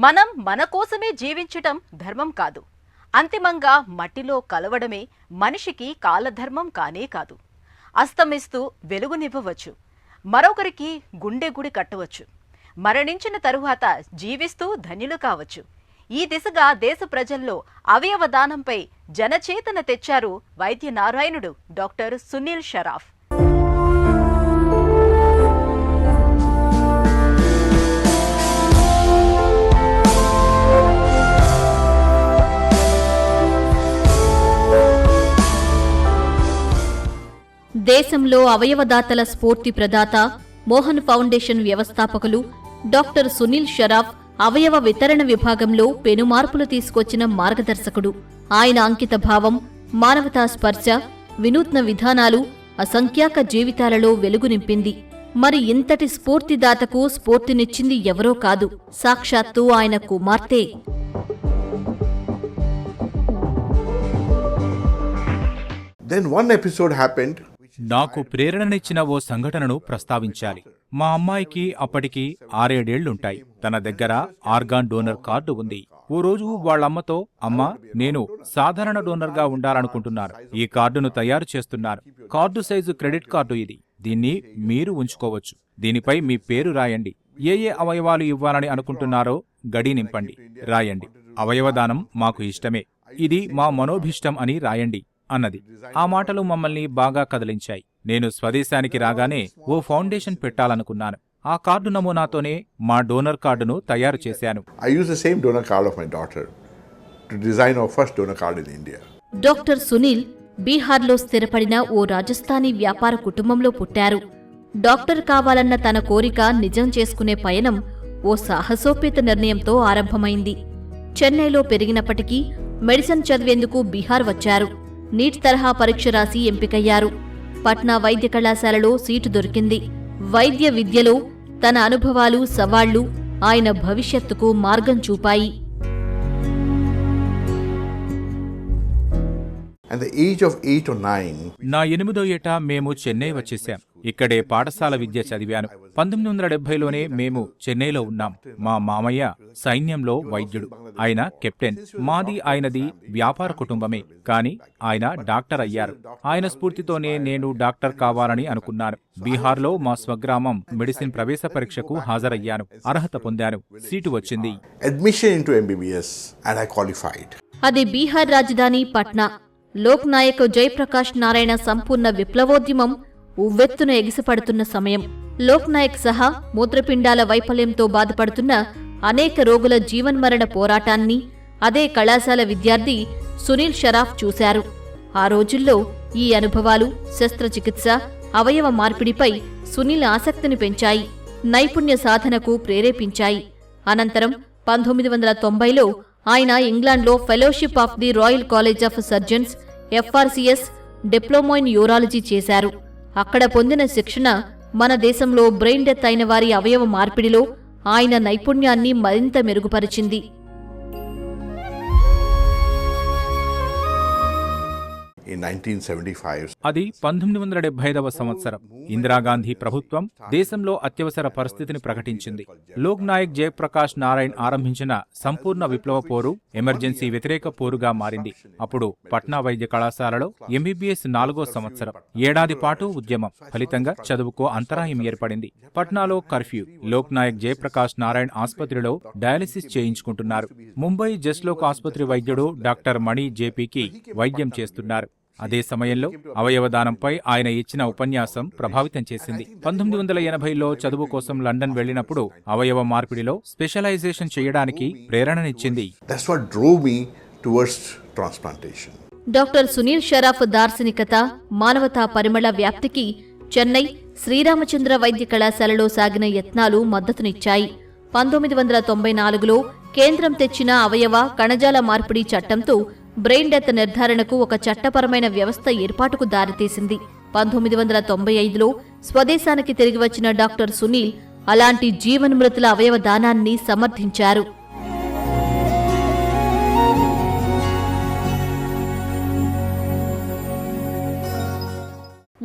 మనం మన కోసమే జీవించటం ధర్మం కాదు. అంతిమంగా మట్టిలో కలవడమే మనిషికి కాలధర్మం కానే కాదు. అస్తమిస్తూ వెలుగునివ్వవచ్చు, మరొకరికి గుండె గుడి కట్టవచ్చు, మరణించిన తరువాత జీవిస్తూ ధన్యులు కావచ్చు. ఈ దిశగా దేశ ప్రజల్లో అవయవ దానంపై జనచేతన తెచ్చారు వైద్య నారాయణుడు డాక్టర్ సునీల్ షరాఫ్. దేశంలో అవయవదాతల స్ఫూర్తి ప్రదాత, మోహన్ ఫౌండేషన్ వ్యవస్థాపకులు డాక్టర్ సునీల్ షరాఫ్ అవయవ వితరణ విభాగంలో పెనుమార్పులు తీసుకొచ్చిన మార్గదర్శకుడు. ఆయన అంకిత భావం, మానవతా స్పర్శ, వినూత్న విధానాలు అసంఖ్యాక జీవితాలలో వెలుగు నింపింది. మరి ఇంతటి స్ఫూర్తిదాతకు స్ఫూర్తినిచ్చింది ఎవరో కాదు, సాక్షాత్తు ఆయన కుమార్తె. నాకు ప్రేరణనిచ్చిన ఓ సంఘటనను ప్రస్తావించాలి. మా అమ్మాయికి అప్పటికి 6-7 ఏళ్లుంటాయి. తన దగ్గర ఆర్గాన్ డోనర్ కార్డు ఉంది. ఓ రోజు వాళ్ళమ్మతో, అమ్మా, నేను సాధారణ డోనర్గా ఉండాలనుకుంటున్నాను. ఈ కార్డును తయారు చేస్తున్నాను. కార్డు సైజు క్రెడిట్ కార్డు ఇది. దీన్ని మీరు ఉంచుకోవచ్చు. దీనిపై మీ పేరు రాయండి. ఏ అవయవాలు ఇవ్వాలని అనుకుంటున్నారో గడి నింపండి, రాయండి. అవయవదానం మాకు ఇష్టమే, ఇది మా మనోభీష్టం అని రాయండి అన్నది. ఆ మాటలు మమ్మల్ని బాగా కదిలించాయి. నేను స్వదేశానికి రాగానే ఓ ఫౌండేషన్ పెట్టాలనుకున్నాను. ఆ కార్డు నమూనాతోనే మా డోనర్ కార్డును తయారు చేశాను. డాక్టర్ సునీల్ బీహార్లో స్థిరపడిన ఓ రాజస్థానీ వ్యాపార కుటుంబంలో పుట్టారు. డాక్టర్ కావాలన్న తన కోరిక నిజం చేసుకునే పయనం ఓ సాహసోపేత నిర్ణయంతో ఆరంభమైంది. చెన్నైలో పెరిగినప్పటికీ మెడిసిన్ చదివేందుకు బీహార్ వచ్చారు. నీట్ తరహా పరీక్ష రాసి ఎంపికయ్యారు. పట్నా వైద్య కళాశాలలో సీటు దొరికింది. వైద్య విద్యలో తన అనుభవాలు, సవాళ్లు ఆయన భవిష్యత్తుకు మార్గం చూపాయి. నా 8వ ఏట మేము చెన్నై వచ్చేశాం. ఇక్కడే పాఠశాల విద్య చదివాను. 1970లోనే మేము చెన్నైలో ఉన్నాం. మా మామయ్య సైన్యంలో వైద్యుడు. ఆయన కెప్టెన్. మాది ఆయనది వ్యాపార కుటుంబమే, కాని ఆయన డాక్టర్ అయ్యారు. ఆయన స్ఫూర్తితోనే నేను డాక్టర్ కావాలని అనుకున్నాను. బీహార్లో మా స్వగ్రామం మెడిసిన్ ప్రవేశ పరీక్షకు హాజరయ్యాను. అర్హత పొందాను. సీటు వచ్చింది. అది బీహార్ రాజధాని పట్నా. లోక్ నాయక్ జయప్రకాష్ నారాయణ సంపూర్ణ విప్లవోద్యమం ఉవ్వెత్తున ఎగిసిపడుతున్న సమయం. లోక్ నాయక్ సహా మూత్రపిండాల వైఫల్యంతో బాధపడుతున్న అనేక రోగుల జీవన్మరణ పోరాటాన్ని అదే కళాశాల విద్యార్థి సునీల్ షరాఫ్ చూశారు. ఆ రోజుల్లో ఈ అనుభవాలు శస్త్రచికిత్స, అవయవ మార్పిడిపై సునీల్ ఆసక్తిని పెంచాయి, నైపుణ్య సాధనకు ప్రేరేపించాయి. అనంతరం 1990లో ఆయన ఇంగ్లాండ్లో fellowship of the royal college of surgeons FRCS diploma in urology చేశారు. అక్కడ పొందిన శిక్షణ మన దేశంలో బ్రెయిన్ డెత్ అయిన వారి అవయవ మార్పిడిలో ఆయన నైపుణ్యాన్ని మరింత మెరుగుపరిచింది. అది 1975వ సంవత్సరం. ఇందిరాగాంధీ ప్రభుత్వం దేశంలో అత్యవసర పరిస్థితిని ప్రకటించింది. లోక్ నాయక్ జయప్రకాష్ నారాయణ్ ఆరంభించిన సంపూర్ణ విప్లవ పోరు ఎమర్జెన్సీ వ్యతిరేక పోరుగా మారింది. అప్పుడు పట్నా వైద్య కళాశాలలో MBBS 4వ సంవత్సరం. ఏడాది పాటు ఉద్యమం ఫలితంగా చదువుకో అంతరాయం ఏర్పడింది. పట్నాలో కర్ఫ్యూ. లోక్ నాయక్ జయప్రకాష్ నారాయణ్ ఆసుపత్రిలో డయాలిసిస్ చేయించుకుంటున్నారు. ముంబై జస్లోక్ ఆసుపత్రి వైద్యుడు డాక్టర్ మణి JPకి వైద్యం చేస్తున్నారు. అదే సమయంలో అవయవదానంపై ఆయన ఇచ్చిన ఉపన్యాసం ప్రభావితం చేసింది. 1980లో చదువు కోసం లండన్ వెళ్లినప్పుడు అవయవ మార్పిడిలో స్పెషలైజేషన్ చేయడానికి ప్రేరణనిచ్చింది. డాక్టర్ సునీల్ షరాఫ్ దార్శనికత, మానవతా పరిమళ వ్యాప్తికి చెన్నై శ్రీరామచంద్ర వైద్య కళాశాలలో సాగిన యత్నాలు మద్దతునిచ్చాయి. 1994లో కేంద్రం తెచ్చిన అవయవ కణజాల మార్పిడి చట్టంతో బ్రెయిన్ డెత్ నిర్ధారణకు ఒక చట్టపరమైన వ్యవస్థ ఏర్పాటుకు దారితీసింది. 1995లో స్వదేశానికి తిరిగి వచ్చిన డాక్టర్ సునీల్ అలాంటి జీవన్మృతుల అవయవ దానాన్ని సమర్థించారు.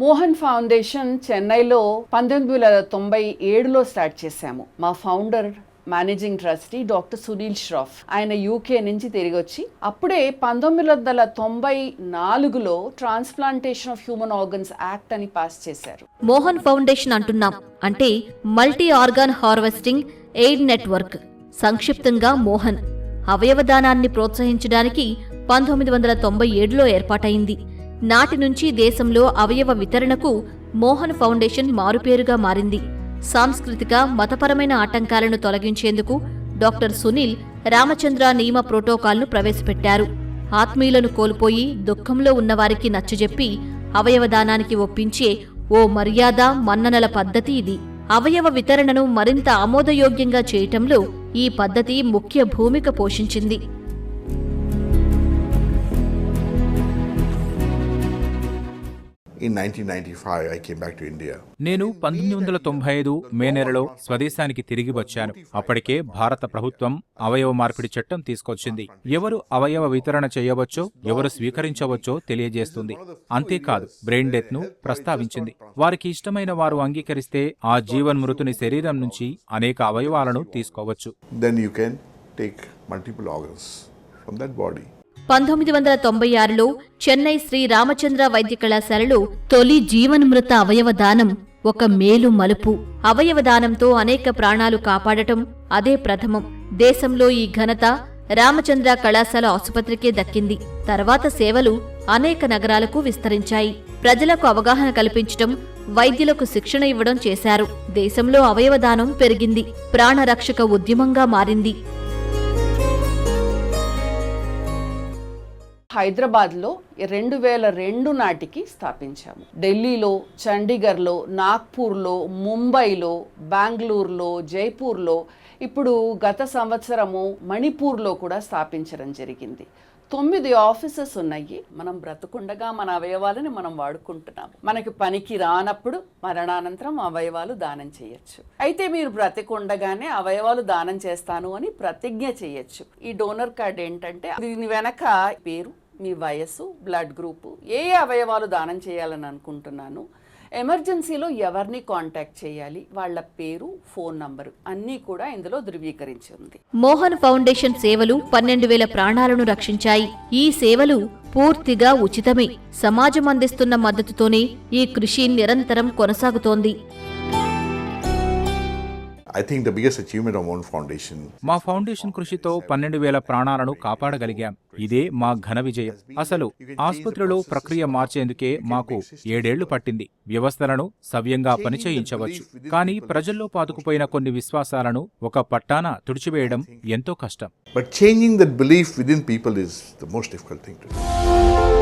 మోహన్ ఫౌండేషన్ చెన్నైలో 1997లో స్టార్ట్ చేశాము. మా founder managing trustee doctor Sunil Shroff. ఆయన యూకే నుంచి తిరిగి వచ్చి అప్పుడే 1994లో transplantation of human organs act అని పాస్ చేశారు. మోహన్ ఫౌండేషన్ అంటున్నాం అంటే multi organ harvesting aid network, సంక్షిప్తంగా మోహన్. అవయవదానాన్ని ప్రోత్సహించడానికి 1997లో ఏర్పాటైంది. నాటి నుంచి దేశంలో అవయవ వితరణకు మోహన్ ఫౌండేషన్ మారుపేరుగా మారింది. సాంస్కృతిక మతపరమైన ఆటంకాలను తొలగించేందుకు డాక్టర్ సునీల్ రామచంద్ర నియమ ప్రోటోకాల్ను ప్రవేశపెట్టారు. ఆత్మీయులను కోల్పోయి దుఃఖంలో ఉన్నవారికి నచ్చజెప్పి అవయవదానానికి ఒప్పించే ఓ మర్యాద మన్ననల పద్ధతి ఇది. అవయవ వితరణను మరింత ఆమోదయోగ్యంగా చేయటంలో ఈ పద్ధతి ముఖ్య భూమిక పోషించింది. In 1995, I came back to India. నేను 1995 మే నెలలో స్వదేశానికి తిరిగి వచ్చాను. అప్పటికే భారత ప్రభుత్వం అవయవ మార్పిడి చట్టం తీసుకొచ్చింది. ఎవరు అవయవ వితరణ చేయవచ్చో, ఎవరు స్వీకరించవచ్చో తెలియజేస్తుంది. అంతేకాదు, బ్రెయిన్ డెత్ ను ప్రస్తావించింది. వారికి ఇష్టమైన వారు అంగీకరిస్తే ఆ జీవన్మృతుని శరీరం నుంచి అనేక అవయవాలను తీసుకోవచ్చు. Then you can take multiple organs from that body. 1996లో Chennai Shri Ramachandra వైద్య కళాశాలలో తొలి జీవన్మృత అవయవదానం ఒక మేలు మలుపు. అవయవదానంతో అనేక ప్రాణాలు కాపాడటం అదే ప్రథమం. దేశంలో ఈ ఘనత రామచంద్ర కళాశాల ఆసుపత్రికే దక్కింది. తర్వాత సేవలు అనేక నగరాలకు విస్తరించాయి. ప్రజలకు అవగాహన కల్పించటం, వైద్యులకు శిక్షణ ఇవ్వడం చేశారు. దేశంలో అవయవదానం పెరిగింది, ప్రాణరక్షక ఉద్యమంగా మారింది. హైదరాబాద్లో 2002 నాటికి స్థాపించాము. ఢిల్లీలో, చండీగఢ్లో, నాగ్పూర్లో, ముంబైలో, బెంగళూరులో, జైపూర్లో, ఇప్పుడు గత సంవత్సరము మణిపూర్లో కూడా స్థాపించడం జరిగింది. 9 ఆఫీసెస్ ఉన్నాయి. మనం బ్రతుకుండగా మన అవయవాలని మనం వాడుకుంటున్నాం. మనకి పనికి రానప్పుడు మరణానంతరం అవయవాలు దానం చేయొచ్చు. అయితే మీరు బ్రతికుండగానే అవయవాలు దానం చేస్తాను అని ప్రతిజ్ఞ చేయొచ్చు. ఈ డోనర్ కార్డ్ ఏంటంటే దీని వెనక పేరు, మీ వయస్సు, బ్లడ్ గ్రూపు, ఏ అవయవాలు దానం చేయాలని అనుకుంటున్నాను, ఎమర్జెన్సీలో ఎవరిని కాంటాక్ట్ చేయాలి, వాళ్ళ పేరు, ఫోన్ నంబరు అన్నీ కూడా ఇందులో ధృవీకరించి ఉంది. మోహన్ ఫౌండేషన్ సేవలు 12,000 ప్రాణాలను రక్షించాయి. ఈ సేవలు పూర్తిగా ఉచితమే. సమాజం అందిస్తున్న మద్దతుతోనే ఈ కృషి నిరంతరం కొనసాగుతోంది. I think the biggest achievement of Mohan Foundation. మా ఫౌండేషన్ కృషితో 12,000 ప్రాణాలను కాపాడగలిగాం. ఇదే మా ఘన విజయం. అసలు ఆసుపత్రిలో ప్రక్రియ మార్చేందుకే మాకు 7 ఏళ్లు పట్టింది. వ్యవస్థలను సవ్యంగా పనిచేయించవచ్చు, కానీ ప్రజల్లో పాతుకుపోయిన కొన్ని విశ్వాసాలను ఒక పట్టాన తుడిచివేయడం ఎంతో కష్టం. But changing that belief within people is the most difficult thing to do.